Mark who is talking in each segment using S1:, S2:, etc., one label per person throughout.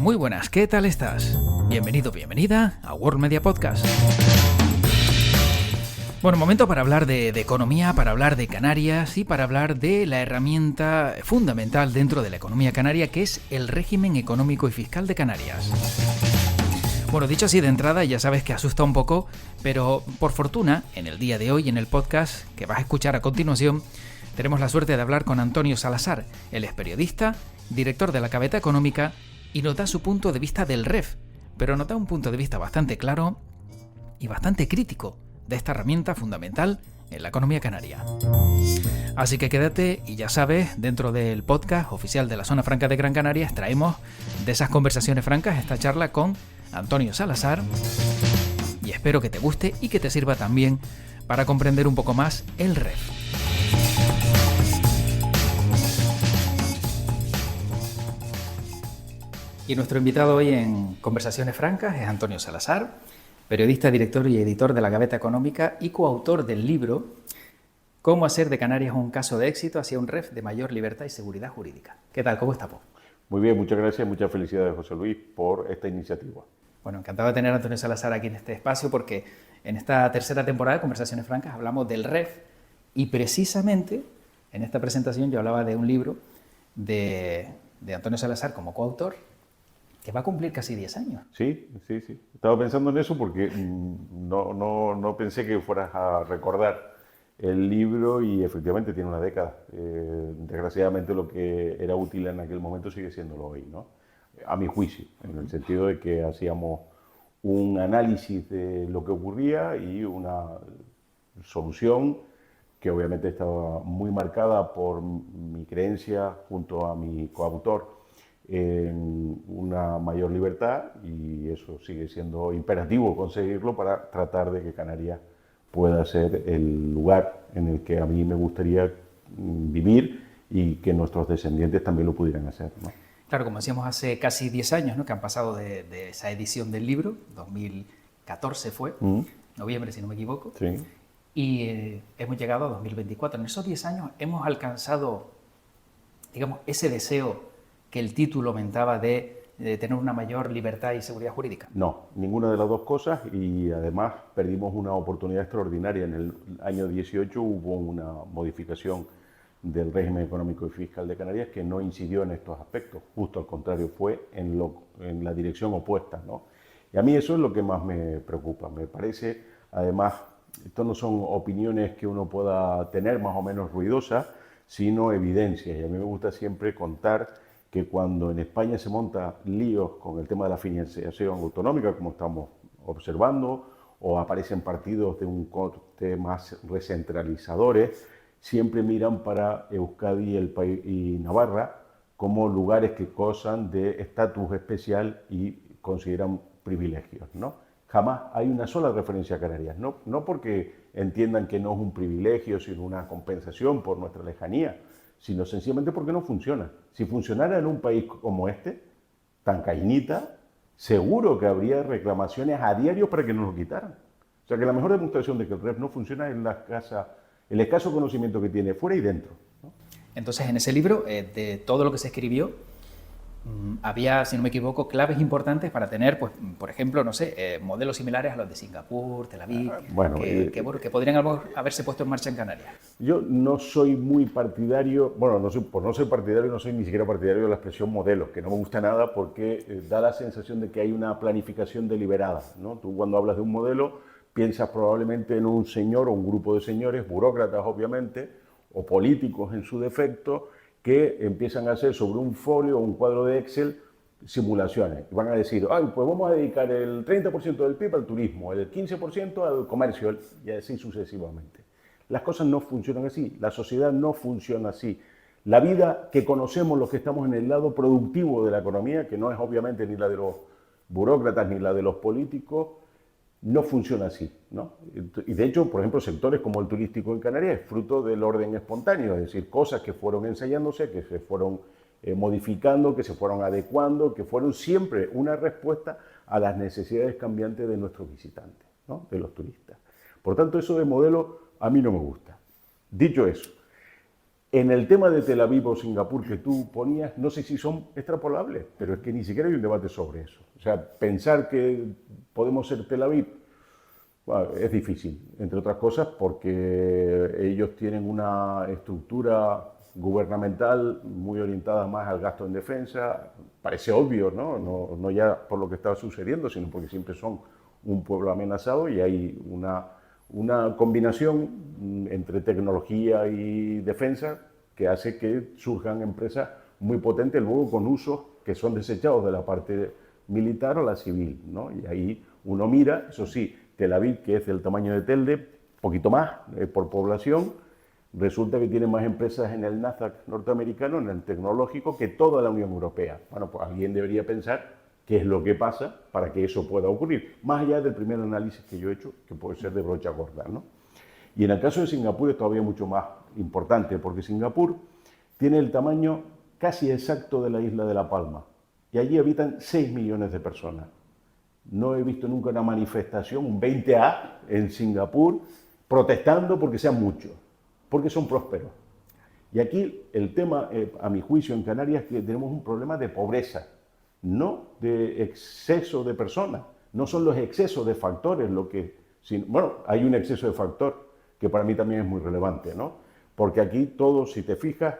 S1: Muy buenas, ¿qué tal estás? Bienvenido, bienvenida a World Media Podcast. Bueno, momento para hablar de economía, para hablar de Canarias y para hablar de la herramienta fundamental dentro de la economía canaria, que es el régimen económico y fiscal de Canarias. Bueno, dicho así de entrada, ya sabes que asusta un poco, pero por fortuna, en el día de hoy, en el podcast que vas a escuchar a continuación, tenemos la suerte de hablar con Antonio Salazar. Él es periodista, director de la Gaveta Económica y nos da su punto de vista del REF, pero nos da un punto de vista bastante claro y bastante crítico de esta herramienta fundamental en la economía canaria. Así que quédate y ya sabes, dentro del podcast oficial de la Zona Franca de Gran Canaria extraemos de esas conversaciones francas esta charla con Antonio Salazar y espero que te guste y que te sirva también para comprender un poco más el REF. Y nuestro invitado hoy en Conversaciones Francas es Antonio Salazar, periodista, director y editor de la Gaveta Económica y coautor del libro Cómo hacer de Canarias un caso de éxito hacia un REF de mayor libertad y seguridad jurídica. ¿Qué tal? ¿Cómo estamos?
S2: Muy bien, muchas gracias y muchas felicidades, José Luis, por esta iniciativa.
S1: Bueno, encantado de tener a Antonio Salazar aquí en este espacio porque en esta tercera temporada de Conversaciones Francas hablamos del REF y precisamente en esta presentación yo hablaba de un libro de Antonio Salazar como coautor que va a cumplir casi 10 años.
S2: Sí. Estaba pensando en eso porque no pensé que fueras a recordar el libro y efectivamente tiene una década. Desgraciadamente lo que era útil en aquel momento sigue siéndolo hoy, ¿no? A mi juicio, en el sentido de que hacíamos un análisis de lo que ocurría y una solución que obviamente estaba muy marcada por mi creencia junto a mi coautor en una mayor libertad, y eso sigue siendo imperativo conseguirlo para tratar de que Canarias pueda ser el lugar en el que a mí me gustaría vivir y que nuestros descendientes también lo pudieran hacer, ¿no?
S1: Claro, como decíamos, hace casi 10 años, ¿no?, que han pasado de esa edición del libro, 2014 fue, noviembre si no me equivoco,
S2: Sí.
S1: Y hemos llegado a 2024. En esos 10 años hemos alcanzado, digamos, ese deseo que el título aumentaba de tener una mayor libertad y seguridad jurídica.
S2: No, ninguna de las dos cosas, y además perdimos una oportunidad extraordinaria. En el año 18 hubo una modificación del régimen económico y fiscal de Canarias que no incidió en estos aspectos, justo al contrario, fue en la dirección opuesta, ¿no? Y a mí eso es lo que más me preocupa. Me parece, además, esto no son opiniones que uno pueda tener más o menos ruidosas, sino evidencias. Y a mí me gusta siempre contar que cuando en España se monta líos con el tema de la financiación autonómica, como estamos observando, o aparecen partidos de un corte más recentralizadores, siempre miran para Euskadi y Navarra como lugares que gozan de estatus especial y consideran privilegios, ¿no? Jamás hay una sola referencia a Canarias, no porque entiendan que no es un privilegio, sino una compensación por nuestra lejanía, sino sencillamente porque no funciona. Si funcionara en un país como este, tan cainita, seguro que habría reclamaciones a diario para que nos lo quitaran. O sea que la mejor demostración de que el REF no funciona es el escaso conocimiento que tiene fuera y dentro, ¿no?
S1: Entonces, en ese libro, de todo lo que se escribió, había, si no me equivoco, claves importantes para tener, pues, por ejemplo, no sé, modelos similares a los de Singapur, Tel Aviv, que podrían haberse puesto en marcha en Canarias.
S2: Yo no soy muy partidario, bueno, por no ser partidario, no soy ni siquiera partidario de la expresión modelos, que no me gusta nada porque da la sensación de que hay una planificación deliberada, ¿no? Tú cuando hablas de un modelo piensas probablemente en un señor o un grupo de señores, burócratas obviamente, o políticos en su defecto, que empiezan a hacer sobre un folio o un cuadro de Excel simulaciones. Y van a decir, ay, pues vamos a dedicar el 30% del PIB al turismo, el 15% al comercio, y así sucesivamente. Las cosas no funcionan así, la sociedad no funciona así. La vida que conocemos los que estamos en el lado productivo de la economía, que no es obviamente ni la de los burócratas ni la de los políticos, no funciona así, ¿no? Y de hecho, por ejemplo, sectores como el turístico en Canarias es fruto del orden espontáneo, es decir, cosas que fueron ensayándose, que se fueron modificando, que se fueron adecuando, que fueron siempre una respuesta a las necesidades cambiantes de nuestros visitantes, ¿no?, de los turistas. Por tanto, eso de modelo a mí no me gusta. Dicho eso, En el tema de Tel Aviv o Singapur que tú ponías, no sé si son extrapolables, pero es que ni siquiera hay un debate sobre eso. O sea, pensar que podemos ser Tel Aviv, bueno, es difícil, entre otras cosas porque ellos tienen una estructura gubernamental muy orientada más al gasto en defensa. Parece obvio, ¿no? No ya por lo que está sucediendo, sino porque siempre son un pueblo amenazado y hay una combinación entre tecnología y defensa que hace que surjan empresas muy potentes luego con usos que son desechados de la parte militar a la civil, ¿no? Y ahí uno mira, eso sí, Tel Aviv, que es del tamaño de Telde, poquito más por población, resulta que tiene más empresas en el Nasdaq norteamericano, en el tecnológico, que toda la Unión Europea. Bueno, pues alguien debería pensar qué es lo que pasa para que eso pueda ocurrir, más allá del primer análisis que yo he hecho, que puede ser de brocha gorda, ¿no? Y en el caso de Singapur es todavía mucho más importante, porque Singapur tiene el tamaño casi exacto de la isla de La Palma, y allí habitan 6 millones de personas. No he visto nunca una manifestación, un 20A en Singapur, protestando porque sean muchos, porque son prósperos. Y aquí el tema, a mi juicio, en Canarias, es que tenemos un problema de pobreza, no de exceso de personas. No son los excesos de factores lo que... Bueno, hay un exceso de factor que para mí también es muy relevante, ¿no? Porque aquí todo, si te fijas,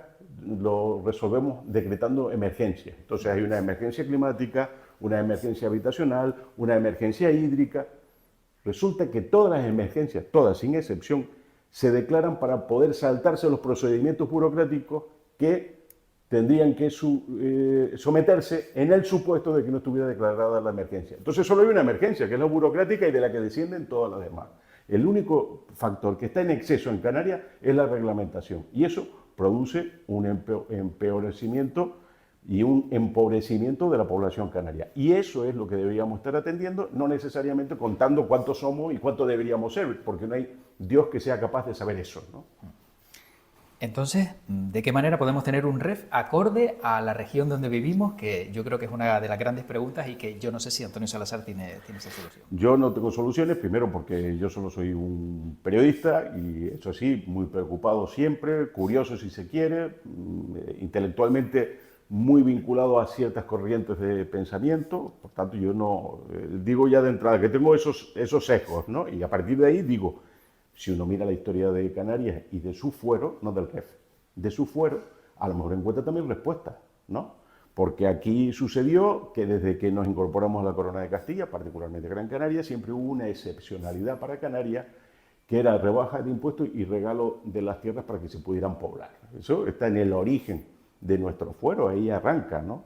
S2: lo resolvemos decretando emergencias. Entonces hay una emergencia climática, una emergencia habitacional, una emergencia hídrica. Resulta que todas las emergencias, todas sin excepción, se declaran para poder saltarse los procedimientos burocráticos que tendrían que someterse en el supuesto de que no estuviera declarada la emergencia. Entonces solo hay una emergencia, que es la burocrática y de la que descienden todas las demás. El único factor que está en exceso en Canarias es la reglamentación y eso produce un empeorecimiento y un empobrecimiento de la población canaria. Y eso es lo que deberíamos estar atendiendo, no necesariamente contando cuántos somos y cuánto deberíamos ser, porque no hay Dios que sea capaz de saber eso, ¿no?
S1: Entonces, ¿de qué manera podemos tener un REF acorde a la región donde vivimos? Que yo creo que es una de las grandes preguntas y que yo no sé si Antonio Salazar tiene esa solución.
S2: Yo no tengo soluciones, primero porque yo solo soy un periodista y eso sí, muy preocupado siempre, curioso si se quiere, intelectualmente muy vinculado a ciertas corrientes de pensamiento, por tanto yo no digo ya de entrada que tengo esos sesgos, ¿no? Y a partir de ahí digo, si uno mira la historia de Canarias y de su fuero, no del REF, de su fuero, a lo mejor encuentra también respuestas, ¿no? Porque aquí sucedió que desde que nos incorporamos a la Corona de Castilla, particularmente Gran Canaria, siempre hubo una excepcionalidad para Canarias, que era rebaja de impuestos y regalo de las tierras para que se pudieran poblar. Eso está en el origen de nuestro fuero, ahí arranca, ¿no?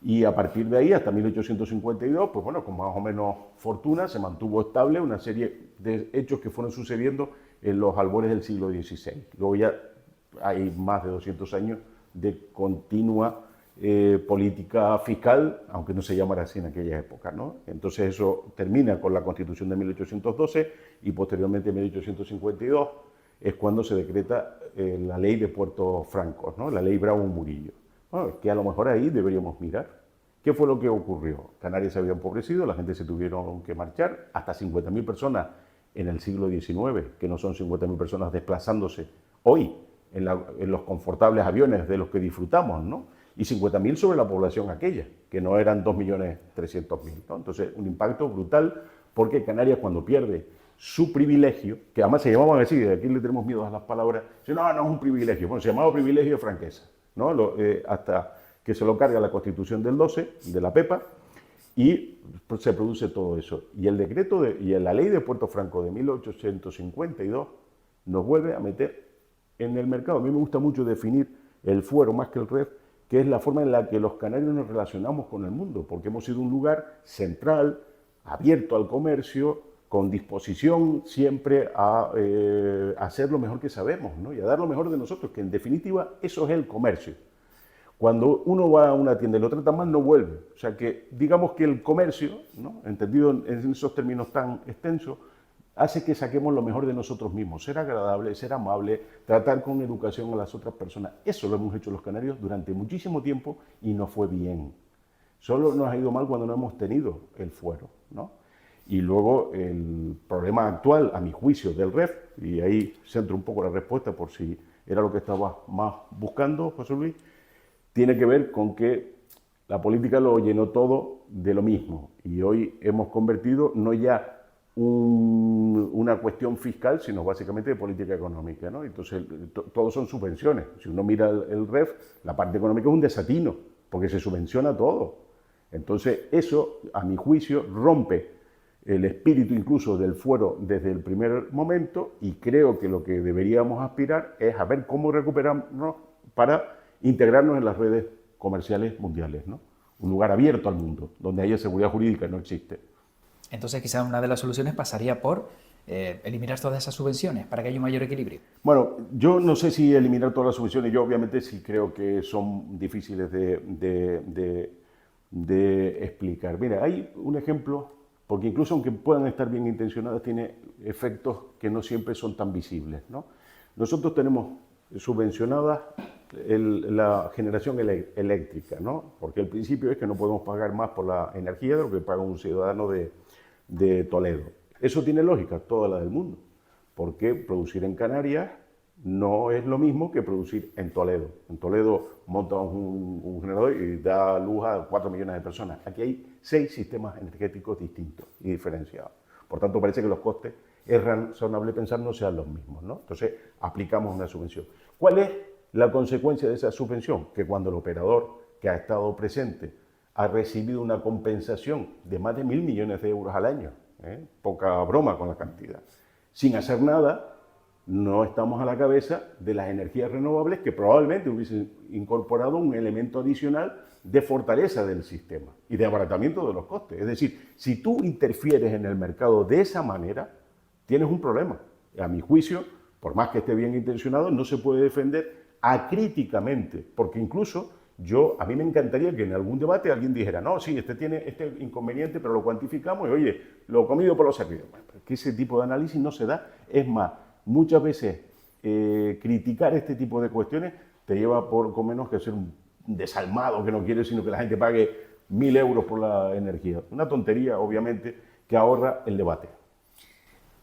S2: Y a partir de ahí, hasta 1852, pues bueno, con más o menos fortuna, se mantuvo estable una serie de hechos que fueron sucediendo en los albores del siglo XVI. Luego ya hay más de 200 años de continua política fiscal, aunque no se llamara así en aquella época, ¿no? Entonces eso termina con la Constitución de 1812 y posteriormente en 1852 es cuando se decreta la ley de Puerto Francos, ¿no? La ley Bravo Murillo. Bueno, que a lo mejor ahí deberíamos mirar. ¿Qué fue lo que ocurrió? Canarias se había empobrecido, la gente se tuvieron que marchar, hasta 50.000 personas en el siglo XIX, que no son 50.000 personas desplazándose hoy en los confortables aviones de los que disfrutamos, ¿no? Y 50.000 sobre la población aquella, que no eran 2.300.000, ¿no? Entonces, un impacto brutal, porque Canarias cuando pierde su privilegio, que además se llamaban así, aquí le tenemos miedo a las palabras, no, no es un privilegio, bueno, se llamaba privilegio de franqueza, ¿no? Hasta que se lo carga la Constitución del 12, de la PEPA, y se produce todo eso. Y el decreto y la ley de Puerto Franco de 1852 nos vuelve a meter en el mercado. A mí me gusta mucho definir el fuero más que el REF, que es la forma en la que los canarios nos relacionamos con el mundo, porque hemos sido un lugar central, abierto al comercio, con disposición siempre a hacer lo mejor que sabemos, ¿no? Y a dar lo mejor de nosotros, que en definitiva eso es el comercio. Cuando uno va a una tienda y lo trata mal, no vuelve. O sea que digamos que el comercio, ¿no? Entendido en esos términos tan extensos, hace que saquemos lo mejor de nosotros mismos, ser agradable, ser amable, tratar con educación a las otras personas. Eso lo hemos hecho los canarios durante muchísimo tiempo y nos fue bien. Solo nos ha ido mal cuando no hemos tenido el fuero, ¿no? Y luego el problema actual, a mi juicio, del REF, y ahí centro un poco la respuesta por si era lo que estaba más buscando, José Luis, tiene que ver con que la política lo llenó todo de lo mismo y hoy hemos convertido no ya una cuestión fiscal, sino básicamente de política económica, ¿no? Entonces, todos son subvenciones. Si uno mira el REF, la parte económica es un desatino, porque se subvenciona todo. Entonces, eso, a mi juicio, rompe el espíritu incluso del fuero desde el primer momento y creo que lo que deberíamos aspirar es a ver cómo recuperarnos para integrarnos en las redes comerciales mundiales, ¿no? Un lugar abierto al mundo, donde haya seguridad jurídica, no existe.
S1: Entonces quizás una de las soluciones pasaría por eliminar todas esas subvenciones para que haya un mayor equilibrio.
S2: Bueno, yo no sé si eliminar todas las subvenciones, yo obviamente sí creo que son difíciles de explicar. Mira, hay un ejemplo, porque incluso aunque puedan estar bien intencionadas, tiene efectos que no siempre son tan visibles, ¿no? Nosotros tenemos subvencionada la generación eléctrica, ¿no? Porque el principio es que no podemos pagar más por la energía de lo que paga un ciudadano de Toledo. Eso tiene lógica, toda la del mundo, porque producir en Canarias no es lo mismo que producir en Toledo. En Toledo monta un generador y da luz a 4 millones de personas. Aquí hay 6 sistemas energéticos distintos y diferenciados. Por tanto, parece que los costes, es razonable pensar, no sean los mismos, ¿no? Entonces, aplicamos una subvención. ¿Cuál es la consecuencia de esa subvención? Que cuando el operador que ha estado presente ha recibido una compensación de más de 1.000 millones de euros al año, poca broma con la cantidad, sin hacer nada, no estamos a la cabeza de las energías renovables que probablemente hubiesen incorporado un elemento adicional de fortaleza del sistema y de abaratamiento de los costes. Es decir, si tú interfieres en el mercado de esa manera, tienes un problema. A mi juicio, por más que esté bien intencionado, no se puede defender acríticamente, porque incluso a mí me encantaría que en algún debate alguien dijera, no, sí, este tiene este inconveniente, pero lo cuantificamos y, oye, lo comido por lo servido. Bueno, que ese tipo de análisis no se da. Es más, muchas veces criticar este tipo de cuestiones te lleva poco menos que ser un desalmado que no quiere, sino que la gente pague 1.000 euros por la energía. Una tontería, obviamente, que ahorra el debate.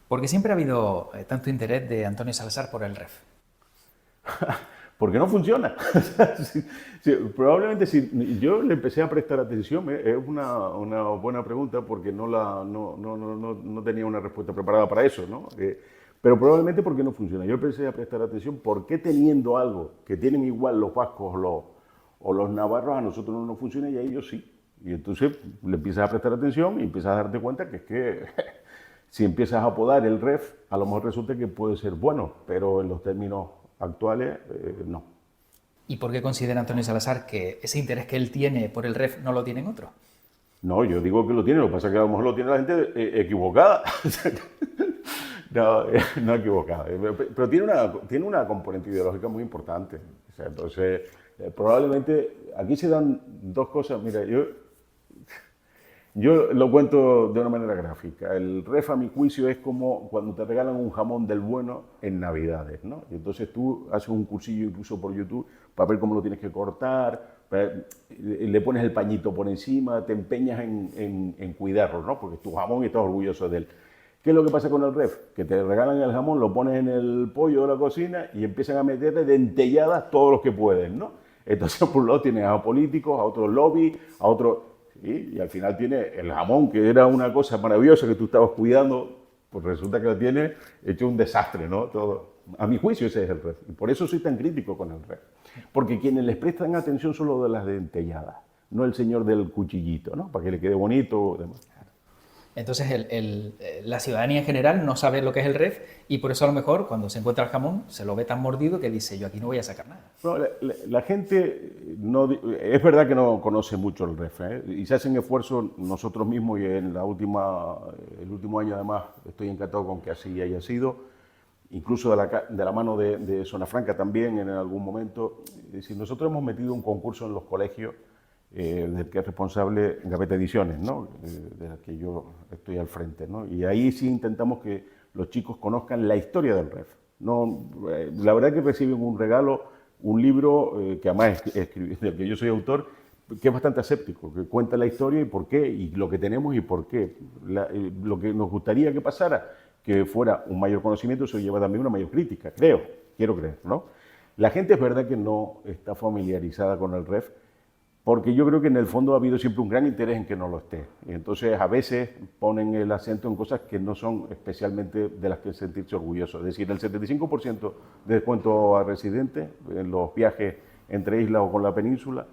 S1: Porque siempre ha habido tanto interés de Antonio Salazar por el REF.
S2: Porque no funciona. Probablemente si yo le empecé a prestar atención, es una buena pregunta porque no tenía una respuesta preparada para eso, ¿no? Pero probablemente porque no funciona. Yo empecé a prestar atención por qué teniendo algo que tienen igual los vascos o los navarros, a nosotros no nos funciona y a ellos sí. Y entonces le empiezas a prestar atención y empiezas a darte cuenta que es que si empiezas a apodar el REF, a lo mejor resulta que puede ser bueno, pero en los términos actuales no.
S1: ¿Y por qué considera Antonio Salazar que ese interés que él tiene por el REF no lo tienen otros?
S2: No, yo digo que lo tiene, lo que pasa es que a lo mejor lo tiene la gente equivocada. No equivocada, pero tiene una componente ideológica muy importante. O sea, entonces, probablemente aquí se dan dos cosas. Mira, yo lo cuento de una manera gráfica. El REF, a mi juicio, es como cuando te regalan un jamón del bueno en Navidades, ¿no? Y entonces tú haces un cursillo incluso por YouTube para ver cómo lo tienes que cortar, le pones el pañito por encima, te empeñas en cuidarlo, ¿no? Porque es tu jamón y estás orgulloso de él. ¿Qué es lo que pasa con el REF? Que te regalan el jamón, lo pones en el pollo de la cocina y empiezan a meterle dentelladas todos los que pueden, ¿no? Entonces, por un lado tienes a políticos, a otros lobbies, a otros... ¿sí? Y al final tiene el jamón, que era una cosa maravillosa que tú estabas cuidando, pues resulta que lo tiene hecho un desastre, ¿no? Todo. A mi juicio ese es el REF. Y por eso soy tan crítico con el REF. Porque quienes les prestan atención son los de las dentelladas, no el señor del cuchillito, ¿no? Para que le quede bonito y demás.
S1: Entonces la ciudadanía en general no sabe lo que es el REF y por eso a lo mejor cuando se encuentra el jamón se lo ve tan mordido que dice yo aquí no voy a sacar nada.
S2: No, la gente es verdad que no conoce mucho el REF, y se hacen esfuerzos nosotros mismos y en el último año además estoy encantado con que así haya sido, incluso de la mano de Zona Franca también en algún momento. Es decir, nosotros hemos metido un concurso en los colegios del que es responsable Gaveta Ediciones, ¿no? De la que yo estoy al frente, ¿no? Y ahí sí intentamos que los chicos conozcan la historia del REF. No, la verdad que reciben un regalo, un libro que además del que yo soy autor, que es bastante aséptico, que cuenta la historia y por qué, y lo que tenemos y por qué. Lo que nos gustaría que pasara, que fuera un mayor conocimiento, eso lleva también una mayor crítica, quiero creer, ¿no? La gente es verdad que no está familiarizada con el REF, porque yo creo que en el fondo ha habido siempre un gran interés en que no lo esté. Y entonces a veces ponen el acento en cosas que no son especialmente de las que sentirse orgulloso. Es decir, el 75% de descuento a residentes en los viajes entre islas o con la península,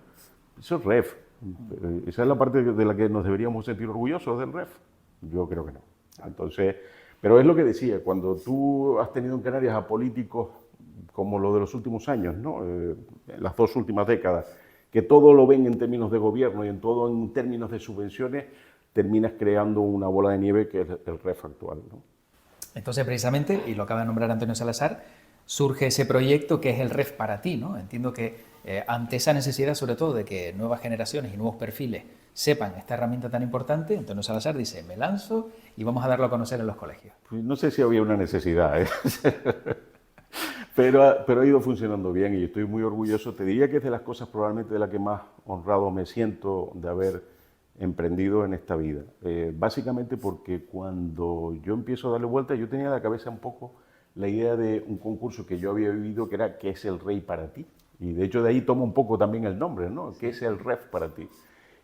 S2: eso es REF. Esa es la parte de la que nos deberíamos sentir orgullosos del REF. Yo creo que no. Entonces, pero es lo que decía, cuando tú has tenido en Canarias a políticos como lo de los últimos años, ¿no? Las 2 últimas décadas, que todo lo ven en términos de gobierno y en todo en términos de subvenciones, terminas creando una bola de nieve que es el REF actual, ¿no?
S1: Entonces, precisamente, y lo acaba de nombrar Antonio Salazar, surge ese proyecto que es el REF para ti, ¿no? Entiendo que ante esa necesidad, sobre todo, de que nuevas generaciones y nuevos perfiles sepan esta herramienta tan importante, Antonio Salazar dice, me lanzo y vamos a darlo a conocer en los colegios.
S2: Pues no sé si había una necesidad, ¿eh? Pero ha ido funcionando bien y estoy muy orgulloso. Te diría que es de las cosas probablemente de la que más honrado me siento de haber emprendido en esta vida. Básicamente porque cuando yo empiezo a darle vuelta, yo tenía en la cabeza un poco la idea de un concurso que yo había vivido que era ¿qué es el rey para ti? Y de hecho de ahí tomo un poco también el nombre, ¿no? ¿Qué es el REF para ti?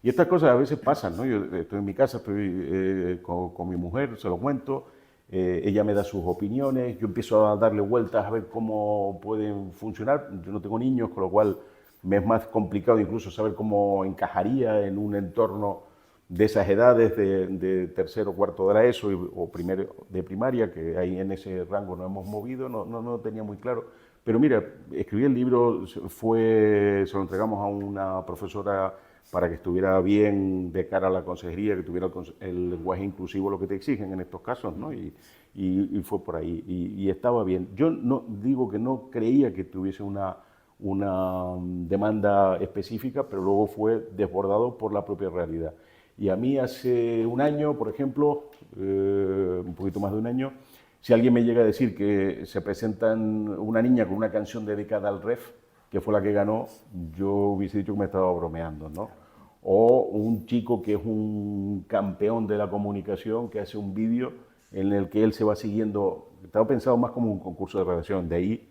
S2: Y estas cosas a veces pasan, ¿no? Yo estoy en mi casa, estoy con mi mujer, se lo cuento, ella me da sus opiniones, yo empiezo a darle vueltas a ver cómo pueden funcionar. Yo no tengo niños, con lo cual me es más complicado incluso saber cómo encajaría en un entorno de esas edades de tercero o cuarto de la ESO o primero de primaria, que ahí en ese rango nos hemos movido, no tenía muy claro. Pero mira, escribí el libro, se lo entregamos a una profesora para que estuviera bien de cara a la consejería, que tuviera el lenguaje inclusivo, lo que te exigen en estos casos, ¿no? Y fue por ahí, y estaba bien. Yo no digo que no creía que tuviese una demanda específica, pero luego fue desbordado por la propia realidad. Y a mí hace un año, por ejemplo, un poquito más de un año, si alguien me llega a decir que se presenta una niña con una canción dedicada al REF, que fue la que ganó, yo hubiese dicho que me estaba bromeando, ¿no? O un chico que es un campeón de la comunicación, que hace un vídeo en el que él se va siguiendo. Estaba pensado más como un concurso de redacción, de ahí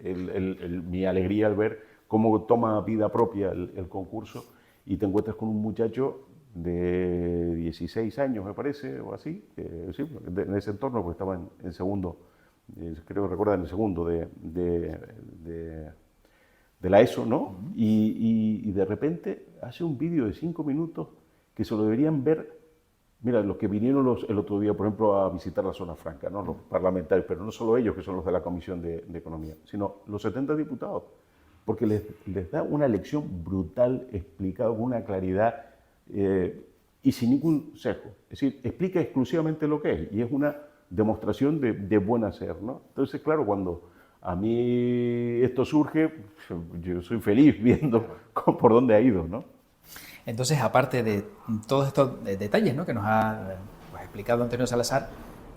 S2: mi alegría al ver cómo toma vida propia el concurso y te encuentras con un muchacho de 16 años, me parece, o así, sí, en ese entorno, porque estaba en segundo, creo que recuerdan, en el segundo de la ESO, ¿no? Y de repente hace un vídeo de 5 minutos que se lo deberían ver. Mira, los que vinieron el otro día, por ejemplo, a visitar la zona franca, ¿no? Los parlamentarios, pero no solo ellos, que son los de la Comisión de Economía, sino los 70 diputados, porque les da una lección brutal, explicado con una claridad y sin ningún sesgo. Es decir, explica exclusivamente lo que es y es una demostración de buen hacer, ¿no? Entonces, claro, cuando a mí esto surge, yo soy feliz viendo por dónde ha ido, ¿no?
S1: Entonces, aparte de todos estos detalles, ¿no?, que nos ha explicado Antonio Salazar,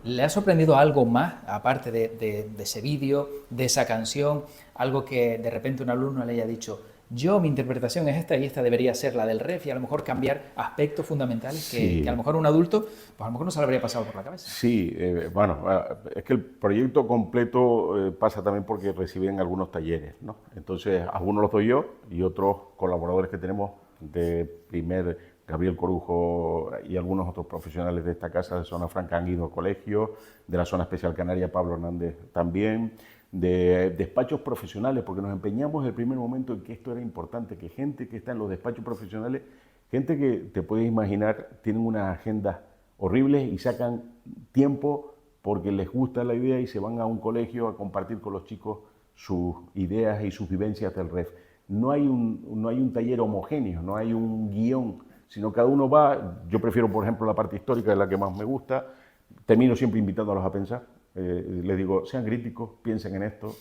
S1: ¿le ha sorprendido algo más, aparte de ese vídeo, de esa canción, algo que de repente un alumno le haya dicho, yo mi interpretación es esta y esta debería ser la del REF, y a lo mejor cambiar aspectos fundamentales que a lo mejor un adulto, pues a lo mejor no se le habría pasado por la cabeza?
S2: Sí, bueno, es que el proyecto completo pasa también porque reciben algunos talleres, ¿no? Entonces, algunos los doy yo y otros colaboradores que tenemos de primer, Gabriel Corujo y algunos otros profesionales de esta casa de Zona Franca han ido a colegios, de la Zona Especial Canaria, Pablo Hernández también, de despachos profesionales, porque nos empeñamos en el primer momento en que esto era importante, que gente que está en los despachos profesionales, gente que te puedes imaginar, tienen unas agendas horribles y sacan tiempo porque les gusta la idea y se van a un colegio a compartir con los chicos sus ideas y sus vivencias del REF. No hay un taller homogéneo, no hay un guión, sino cada uno va. Yo prefiero, por ejemplo, la parte histórica, es la que más me gusta. Termino siempre invitándolos a pensar. Les digo, sean críticos, piensen en esto,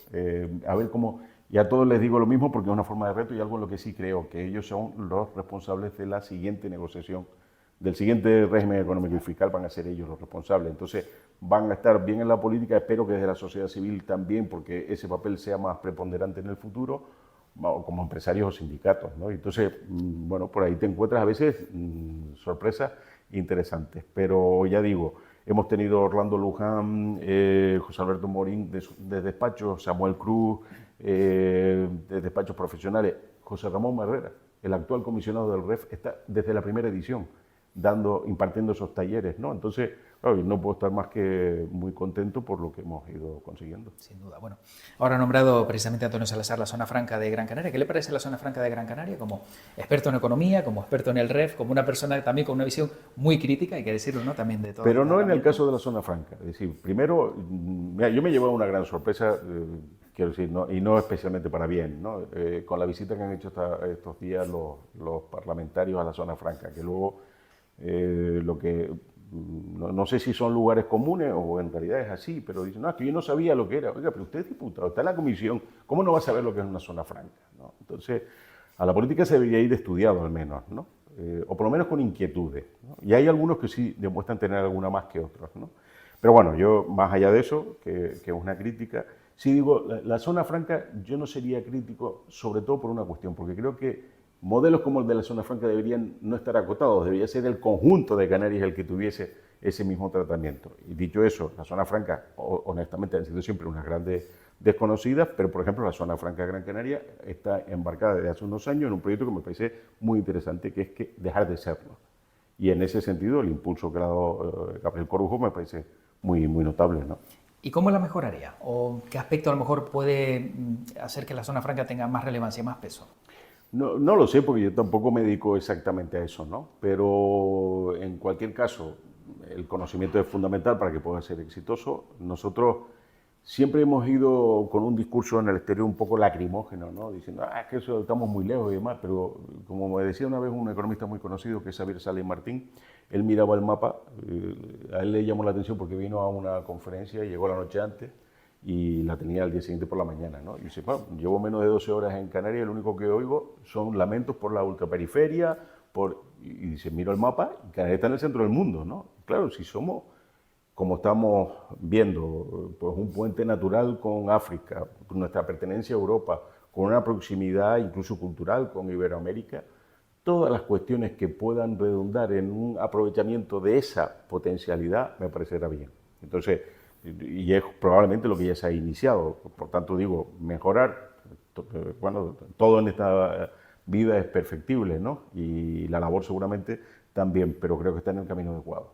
S2: a ver cómo. Y a todos les digo lo mismo porque es una forma de reto y algo en lo que sí creo, que ellos son los responsables de la siguiente negociación, del siguiente régimen económico y fiscal, van a ser ellos los responsables. Entonces van a estar bien en la política, espero que desde la sociedad civil también, porque ese papel sea más preponderante en el futuro, como empresarios o sindicatos, ¿no? Entonces, bueno, por ahí te encuentras a veces sorpresas interesantes, pero ya digo, hemos tenido Orlando Luján, José Alberto Morín de despacho, Samuel Cruz, de despachos profesionales. José Ramón Herrera, el actual comisionado del REF, está desde la primera edición impartiendo esos talleres, ¿no? Entonces, claro, no puedo estar más que muy contento por lo que hemos ido consiguiendo.
S1: Sin duda. Bueno, ahora ha nombrado precisamente Antonio Salazar la zona franca de Gran Canaria. ¿Qué le parece la zona franca de Gran Canaria como experto en economía, como experto en el REF, como una persona también con una visión muy crítica, hay que decirlo, ¿no? También de todo.
S2: Pero no en el caso de la zona franca. Es decir, primero, mira, yo me llevé una gran sorpresa, quiero decir, ¿no? Y no especialmente para bien, ¿no? Con la visita que han hecho estos días los parlamentarios a la zona franca, que luego lo que no sé si son lugares comunes o en realidad es así, pero dicen, no, es que yo no sabía lo que era. Oiga, pero usted es diputado, está en la comisión, ¿cómo no va a saber lo que es una zona franca? ¿No? Entonces, a la política se debería ir estudiado al menos, ¿no? O por lo menos con inquietudes, ¿no? Y hay algunos que sí demuestran tener alguna más que otros, ¿no? Pero bueno, yo más allá de eso, que una crítica, sí digo, la zona franca yo no sería crítico, sobre todo por una cuestión, porque creo que modelos como el de la zona franca deberían no estar acotados, debería ser el conjunto de Canarias el que tuviese ese mismo tratamiento. Y dicho eso, la zona franca, honestamente, han sido siempre unas grandes desconocidas, pero por ejemplo la zona franca de Gran Canaria está embarcada desde hace unos años en un proyecto que me parece muy interesante, que es que dejar de serlo. Y en ese sentido el impulso que ha dado Gabriel Corujo me parece muy, muy notable, ¿no?
S1: ¿Y cómo la mejoraría? ¿O qué aspecto a lo mejor puede hacer que la zona franca tenga más relevancia, más peso?
S2: No lo sé, porque yo tampoco me dedico exactamente a eso, ¿no? Pero en cualquier caso, el conocimiento es fundamental para que pueda ser exitoso. Nosotros siempre hemos ido con un discurso en el exterior un poco lacrimógeno, ¿no? Diciendo, es que eso estamos muy lejos y demás, pero como me decía una vez un economista muy conocido, que es Xavier Sales Martín, él miraba el mapa, a él le llamó la atención porque vino a una conferencia, llegó la noche antes, y la tenía al día siguiente por la mañana, ¿no? Y dice, bueno, llevo menos de 12 horas en Canarias y lo único que oigo son lamentos por la ultraperiferia, y dice, miro el mapa y Canarias está en el centro del mundo, ¿no? Claro, si somos, como estamos viendo, pues un puente natural con África, nuestra pertenencia a Europa, con una proximidad incluso cultural con Iberoamérica, todas las cuestiones que puedan redundar en un aprovechamiento de esa potencialidad me parecerá bien. Entonces, y es probablemente lo que ya se ha iniciado. Por tanto, digo, mejorar, bueno, todo en esta vida es perfectible, ¿no? Y la labor seguramente también, pero creo que está en el camino adecuado.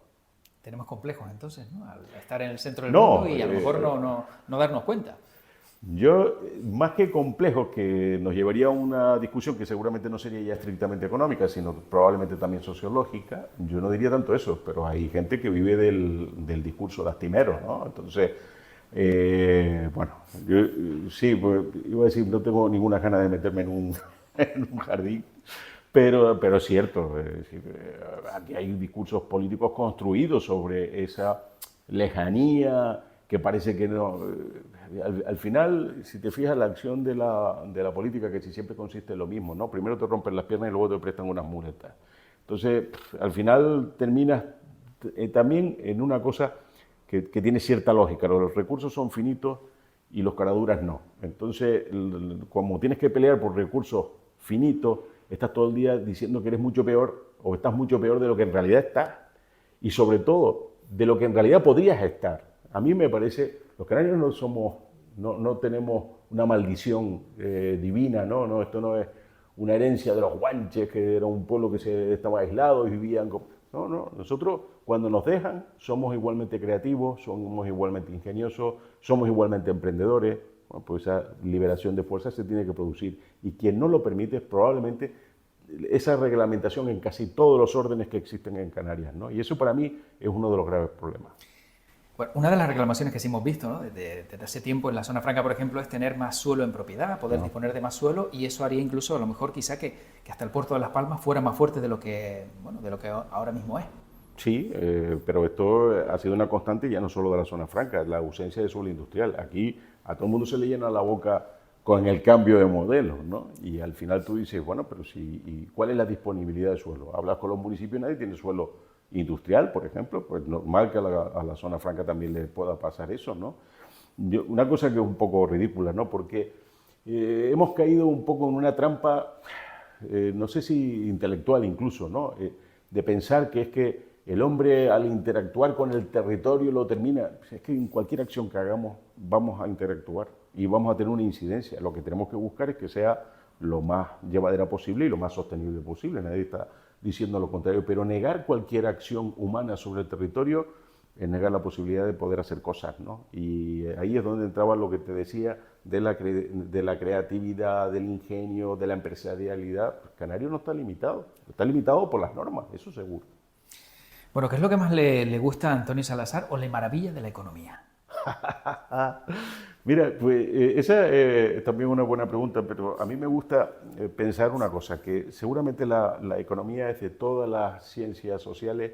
S1: Tenemos complejos entonces, ¿no? Al estar en el centro del mundo y a lo mejor no darnos cuenta.
S2: Yo, más que complejos, que nos llevaría a una discusión que seguramente no sería ya estrictamente económica, sino probablemente también sociológica, yo no diría tanto eso, pero hay gente que vive del discurso lastimero, ¿no? Entonces, bueno, yo sí, pues, iba a decir, no tengo ninguna ganas de meterme en un jardín, pero es cierto, aquí hay discursos políticos construidos sobre esa lejanía que parece que no. Al final, si te fijas, la acción de la política que siempre consiste en lo mismo, ¿no? Primero te rompen las piernas y luego te prestan unas muletas. Entonces, al final terminas también en una cosa que tiene cierta lógica. Los recursos son finitos y los caraduras no. Entonces, como tienes que pelear por recursos finitos, estás todo el día diciendo que eres mucho peor o estás mucho peor de lo que en realidad estás. Y sobre todo, de lo que en realidad podrías estar. A mí me parece, los canarios no tenemos una maldición divina, ¿no? Esto no es una herencia de los guanches, que era un pueblo que estaba aislado y vivían como. No, nosotros cuando nos dejan somos igualmente creativos, somos igualmente ingeniosos, somos igualmente emprendedores. Bueno, pues esa liberación de fuerzas se tiene que producir. Y quien no lo permite, probablemente esa reglamentación en casi todos los órdenes que existen en Canarias, ¿no? Y eso para mí es uno de los graves problemas.
S1: Bueno, una de las reclamaciones que sí hemos visto, ¿no? desde hace tiempo en la zona franca, por ejemplo, es tener más suelo en propiedad, poder disponer de más suelo, y eso haría incluso, a lo mejor, quizá que hasta el puerto de Las Palmas fuera más fuerte de lo que ahora mismo es.
S2: Sí, pero esto ha sido una constante ya no solo de la zona franca, la ausencia de suelo industrial. Aquí a todo el mundo se le llena la boca con el cambio de modelo, ¿no? Y al final tú dices, bueno, pero ¿y cuál es la disponibilidad de suelo? Hablas con los municipios y nadie tiene suelo industrial, por ejemplo, pues normal que a la zona franca también le pueda pasar eso, ¿no? Una cosa que es un poco ridícula, ¿no? Porque hemos caído un poco en una trampa, no sé si intelectual incluso, ¿no? De pensar que es que el hombre al interactuar con el territorio lo termina. Es que en cualquier acción que hagamos vamos a interactuar. y vamos a tener una incidencia. Lo que tenemos que buscar es que sea lo más llevadera posible y lo más sostenible posible. Nadie está diciendo lo contrario, pero negar cualquier acción humana sobre el territorio es negar la posibilidad de poder hacer cosas, ¿no? Y ahí es donde entraba lo que te decía de la creatividad, del ingenio, de la empresarialidad. Canario no está limitado por las normas, eso seguro.
S1: Bueno, ¿qué es lo que más le gusta a Antonio Salazar o le maravilla de la economía?
S2: Mira, pues esa es también una buena pregunta, pero a mí me gusta pensar una cosa, que seguramente la economía es de todas las ciencias sociales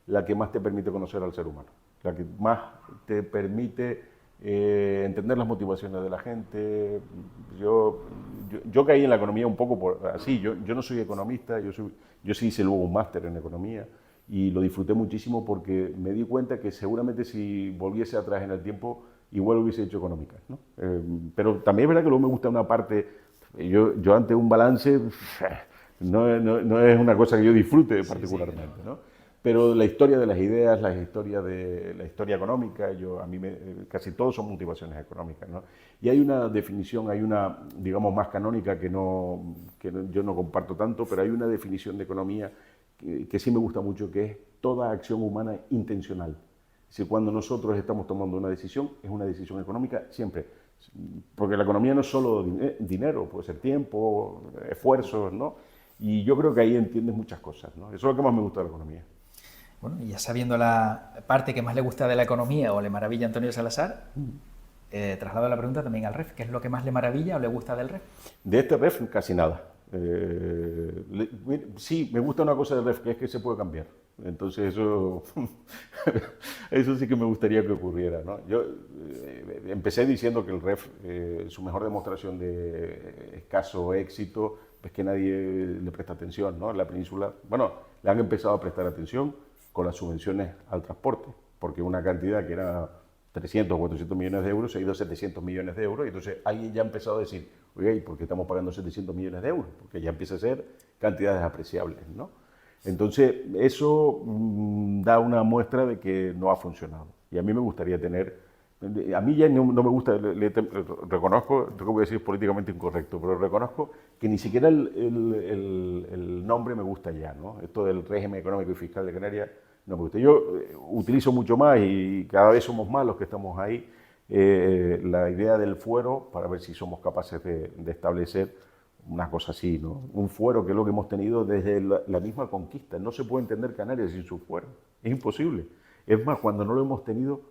S2: la que más te permite conocer al ser humano, la que más te permite entender las motivaciones de la gente. Yo caí en la economía un poco así, yo no soy economista, yo sí hice luego un máster en economía y lo disfruté muchísimo porque me di cuenta que seguramente si volviese atrás en el tiempo igual hubiese hecho económicas, ¿no? Pero también es verdad que luego me gusta una parte, yo ante un balance no es una cosa que yo disfrute particularmente, ¿no? Pero la historia de las ideas, la historia económica, casi todos son motivaciones económicas, ¿no? Y hay una definición, digamos, más canónica yo no comparto tanto, pero hay una definición de economía que sí me gusta mucho, que es toda acción humana intencional. Si cuando nosotros estamos tomando una decisión, es una decisión económica siempre. Porque la economía no es solo dinero, puede ser tiempo, esfuerzos, ¿no? Y yo creo que ahí entiendes muchas cosas, ¿no? Eso es lo que más me gusta de la economía.
S1: Bueno, y ya sabiendo la parte que más le gusta de la economía o le maravilla a Antonio Salazar, traslado la pregunta también al REF. ¿Qué es lo que más le maravilla o le gusta del REF?
S2: De este REF casi nada. Sí, me gusta una cosa del REF, que es que se puede cambiar. Entonces eso sí que me gustaría que ocurriera, ¿no? Yo empecé diciendo que el REF, su mejor demostración de escaso éxito, es que nadie le presta atención, ¿no? En la península, bueno, le han empezado a prestar atención con las subvenciones al transporte, porque una cantidad que era 300 o 400 millones de euros se ha ido a 700 millones de euros, y entonces alguien ya ha empezado a decir, oye, ¿y por qué estamos pagando 700 millones de euros? Porque ya empieza a ser cantidades apreciables, ¿no? Entonces, eso da una muestra de que no ha funcionado. Y a mí me gustaría a mí ya no me gusta, reconozco, tengo que decir políticamente incorrecto, pero reconozco que ni siquiera el nombre me gusta ya, ¿no? Esto del régimen económico y fiscal de Canarias no me gusta. Yo utilizo mucho más, y cada vez somos más los que estamos ahí, la idea del fuero, para ver si somos capaces de establecer una cosa así, ¿no? Un fuero que es lo que hemos tenido desde la misma conquista. No se puede entender Canarias sin su fuero, es imposible. Es más, cuando no lo hemos tenido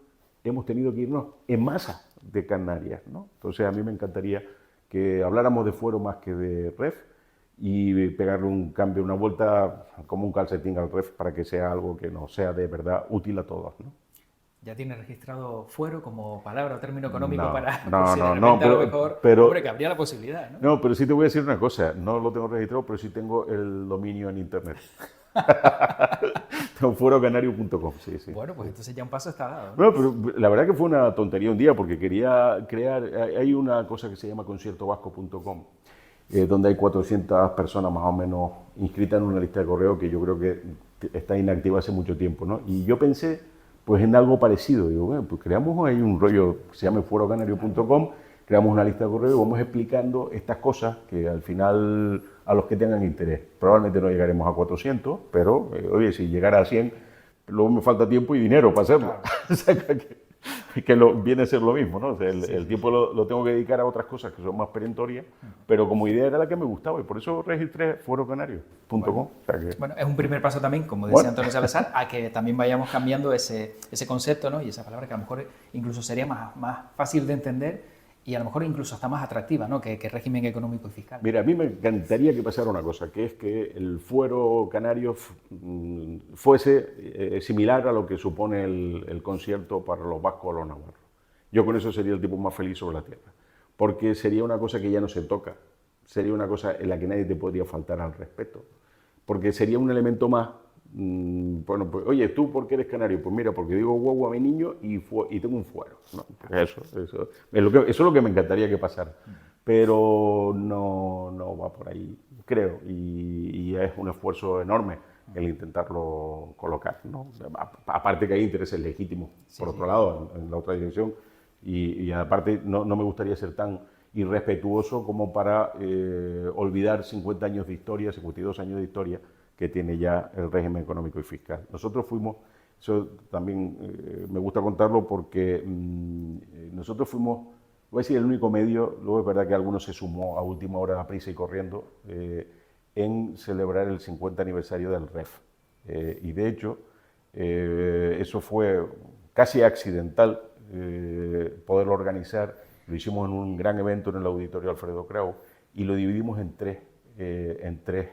S2: que irnos en masa de Canarias, ¿no? Entonces a mí me encantaría que habláramos de fuero más que de REF y pegarle un cambio, una vuelta como un calcetín al REF para que sea algo que nos sea de verdad útil a todos, ¿no?
S1: ¿Ya tiene registrado fuero como palabra o término económico para
S2: no,
S1: a lo mejor, hombre, que habría la posibilidad, ¿no?
S2: No, pero sí te voy a decir una cosa, no lo tengo registrado, pero sí tengo el dominio en internet. Tengo fuerocanario.com, sí.
S1: Bueno, pues entonces ya un paso está dado, ¿no?
S2: Bueno, pero la verdad que fue una tontería un día, porque quería crear, hay una cosa que se llama conciertovasco.com, donde hay 400 personas más o menos inscritas en una lista de correo que yo creo que está inactiva hace mucho tiempo, ¿no? Y yo pensé pues en algo parecido. Digo, bueno, pues creamos ahí un rollo que se llama fuerocanario.com, creamos una lista de correo y vamos explicando estas cosas que al final a los que tengan interés. Probablemente no llegaremos a 400, pero oye, si llegara a 100, luego me falta tiempo y dinero para hacerlo. Claro. Viene a ser lo mismo, ¿no? O sea, el tiempo lo tengo que dedicar a otras cosas que son más perentorias, pero como idea era la que me gustaba y por eso registré fuerocanario.com.
S1: Bueno, bueno, es un primer paso también, como decía Antonio Salazar, a que también vayamos cambiando ese concepto, ¿no? Y esa palabra que a lo mejor incluso sería más fácil de entender y a lo mejor incluso hasta más atractiva, ¿no? que régimen económico y fiscal.
S2: Mira, a mí me encantaría que pasara una cosa, que es que el fuero canario fuese similar a lo que supone el concierto para los vascos o los navarros. Yo con eso sería el tipo más feliz sobre la tierra, porque sería una cosa que ya no se toca, sería una cosa en la que nadie te podría faltar al respeto, porque sería un elemento más. Bueno, pues, oye, ¿tú por qué eres canario? Pues mira, porque digo guau a mi niño y tengo un fuero, ¿no? Eso es lo que me encantaría que pasara, pero no va por ahí, creo, y es un esfuerzo enorme el intentarlo colocar, ¿no? Aparte que hay intereses legítimos, por otro lado, en la otra dirección, Y aparte no me gustaría ser tan irrespetuoso como para olvidar 50 años de historia, 52 años de historia que tiene ya el régimen económico y fiscal. Nosotros fuimos, eso también me gusta contarlo porque nosotros fuimos, voy a decir, el único medio, luego es verdad que algunos se sumó a última hora a prisa y corriendo, en celebrar el 50 aniversario del REF. Y de hecho, eso fue casi accidental poderlo organizar. Lo hicimos en un gran evento en el Auditorio Alfredo Kraus y lo dividimos en tres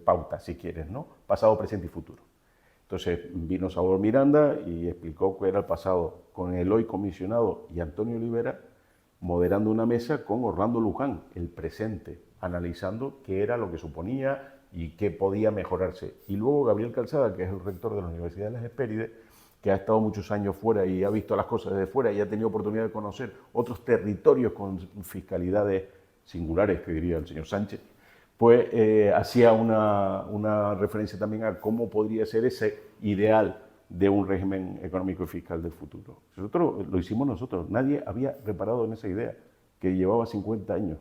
S2: pautas, si quieres, ¿no? Pasado, presente y futuro. Entonces vino Salvador Miranda y explicó qué era el pasado con el hoy comisionado y Antonio Olivera, moderando una mesa con Orlando Luján, el presente, analizando qué era lo que suponía y qué podía mejorarse. Y luego Gabriel Calzada, que es el rector de la Universidad de las Hespérides, que ha estado muchos años fuera y ha visto las cosas desde fuera y ha tenido oportunidad de conocer otros territorios con fiscalidades singulares, que diría el señor Sánchez, pues hacía una referencia también a cómo podría ser ese ideal de un régimen económico y fiscal del futuro. Nosotros lo hicimos nosotros, nadie había reparado en esa idea, que llevaba 50 años,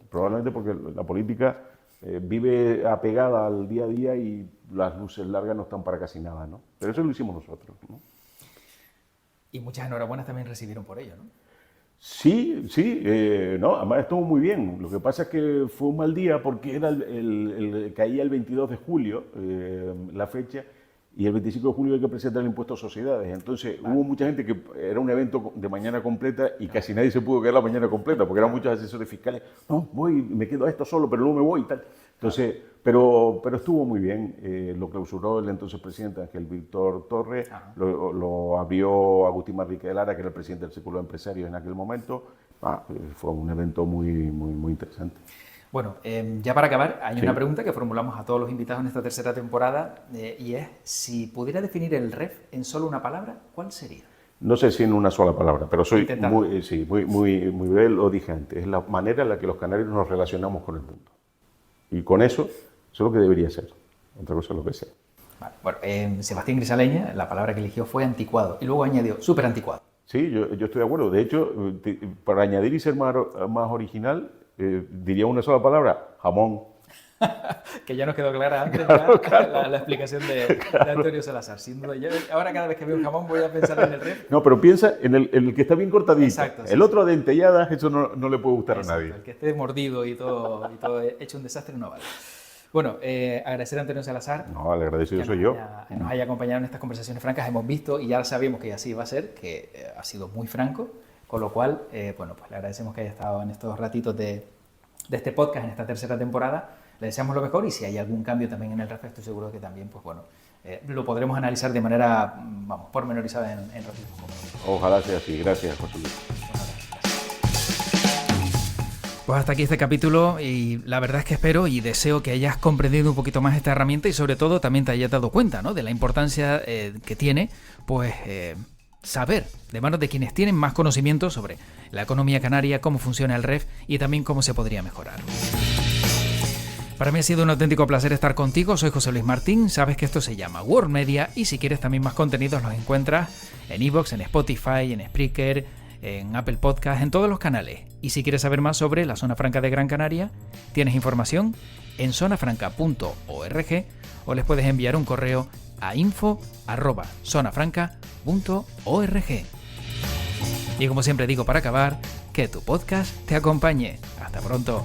S2: probablemente porque la política vive apegada al día a día y las luces largas no están para casi nada, ¿no? Pero eso lo hicimos nosotros, ¿no?
S1: Y muchas enhorabuenas también recibieron por ello, ¿no?
S2: Sí, no, además estuvo muy bien. Lo que pasa es que fue un mal día porque era caía el 22 de julio la fecha, y el 25 de julio hay que presentar el impuesto a sociedades. Entonces hubo mucha gente que era un evento de mañana completa y casi nadie se pudo quedar la mañana completa porque eran muchos asesores fiscales. No, me quedo a esto solo, pero no me voy y tal. Entonces, pero estuvo muy bien. Lo clausuró el entonces presidente Ángel Víctor Torres, lo abrió Agustín Manrique de Lara, que era el presidente del Círculo de Empresarios en aquel momento. Fue un evento muy interesante.
S1: Bueno, ya para acabar, hay una pregunta que formulamos a todos los invitados en esta tercera temporada y es, si pudiera definir el REF en solo una palabra, ¿cuál sería?
S2: No sé si en una sola palabra, pero soy muy bien, lo dije antes, es la manera en la que los canarios nos relacionamos con el mundo. Y con eso es lo que debería ser, otra cosa es lo que sea.
S1: Vale. Bueno, Sebastián Grisaleña, la palabra que eligió fue anticuado y luego añadió súper anticuado.
S2: Sí, yo estoy de acuerdo. De hecho, para añadir y ser más original, diría una sola palabra: jamón.
S1: Que ya nos quedó clara antes la explicación de Antonio Salazar. Sin duda, ahora cada vez que veo un jamón voy a pensar en el REF.
S2: No, pero piensa en el que está bien cortadito.
S1: Exacto,
S2: el otro de dentelladas, eso no le puede gustar a nadie.
S1: El que esté mordido y todo hecho un desastre no vale. Bueno, agradecer a Antonio Salazar.
S2: No, le agradecido soy yo.
S1: Nos haya acompañado en estas conversaciones francas. Hemos visto y ya sabíamos que así va a ser, que ha sido muy franco, con lo cual, pues le agradecemos que haya estado en estos ratitos de este podcast en esta tercera temporada. Le deseamos lo mejor y si hay algún cambio también en el REF, estoy seguro que también, lo podremos analizar de manera, pormenorizada en ratitos.
S2: Ojalá sea así. Gracias, José Luis.
S1: Pues hasta aquí este capítulo y la verdad es que espero y deseo que hayas comprendido un poquito más esta herramienta y sobre todo también te hayas dado cuenta, ¿no?, de la importancia que tiene, saber de manos de quienes tienen más conocimiento sobre la economía canaria, cómo funciona el REF y también cómo se podría mejorar. Para mí ha sido un auténtico placer estar contigo, soy José Luis Martín, sabes que esto se llama World Media y si quieres también más contenidos los encuentras en iVoox, en Spotify, en Spreaker, en Apple Podcast, en todos los canales. Y si quieres saber más sobre la Zona Franca de Gran Canaria, tienes información en zonafranca.org o les puedes enviar un correo a info@zonafranca.org. Y como siempre digo para acabar, que tu podcast te acompañe. Hasta pronto.